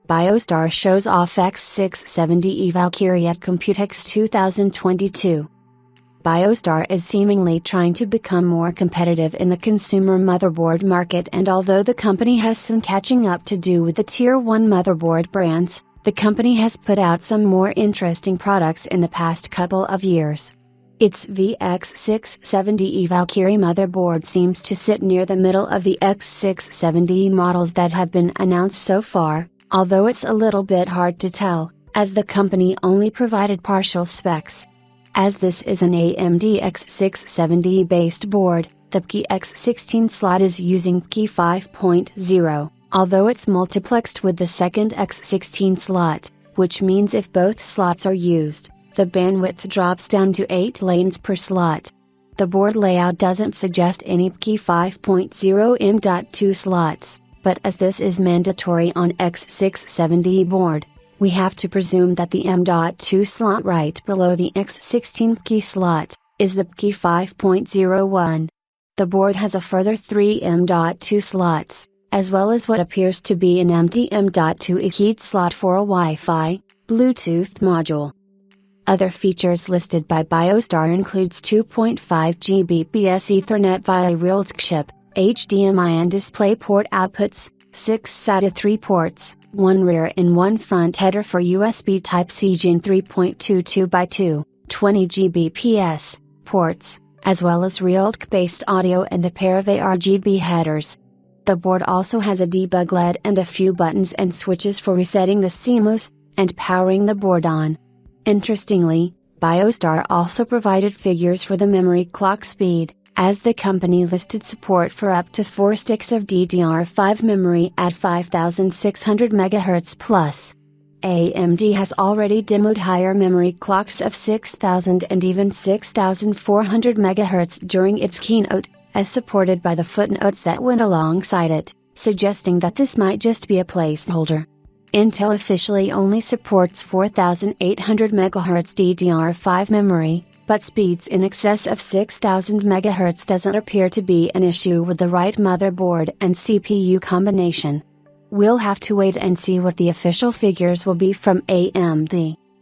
BioStar shows off X670e Valkyrie at Computex 2022. BioStar is seemingly trying to become more competitive in the consumer motherboard market, and although the company has some catching up to do with the Tier 1 motherboard brands, the company has put out some more interesting products in the past couple of years. Its VX670e Valkyrie motherboard seems to sit near the middle of the X670e models that have been announced so far, although it's a little bit hard to tell, as the company only provided partial specs. As this is an AMD X670 based board, the PCIe X16 slot is using PCIe 5.0, although it's multiplexed with the second X16 slot, which means if both slots are used, the bandwidth drops down to 8 lanes per slot. The board layout doesn't suggest any PCIe 5.0 M.2 slots, but as this is mandatory on X670 board, we have to presume that the M.2 slot right below the X16 PCIe slot is the PCIe 5.01. The board has a further 3 M.2 slots, as well as what appears to be an empty M.2 EKID slot for a Wi-Fi, Bluetooth module. Other features listed by BioStar includes 2.5 Gbps Ethernet via Realtek chip, HDMI and DisplayPort outputs, 6 SATA 3 ports, 1 rear and 1 front header for USB Type-C Gen 3.22x2, 20 Gbps ports, as well as Realtek-based audio and a pair of ARGB headers. The board also has a debug LED and a few buttons and switches for resetting the CMOS, and powering the board on. Interestingly, BioStar also provided figures for the memory clock speed, as the company listed support for up to 4 sticks of DDR5 memory at 5600 MHz+. AMD has already demoed higher memory clocks of 6000 and even 6400 MHz during its keynote, as supported by the footnotes that went alongside it, suggesting that this might just be a placeholder. Intel officially only supports 4800 MHz DDR5 memory, but speeds in excess of 6000 MHz doesn't appear to be an issue with the right motherboard and CPU combination. We'll have to wait and see what the official figures will be from AMD.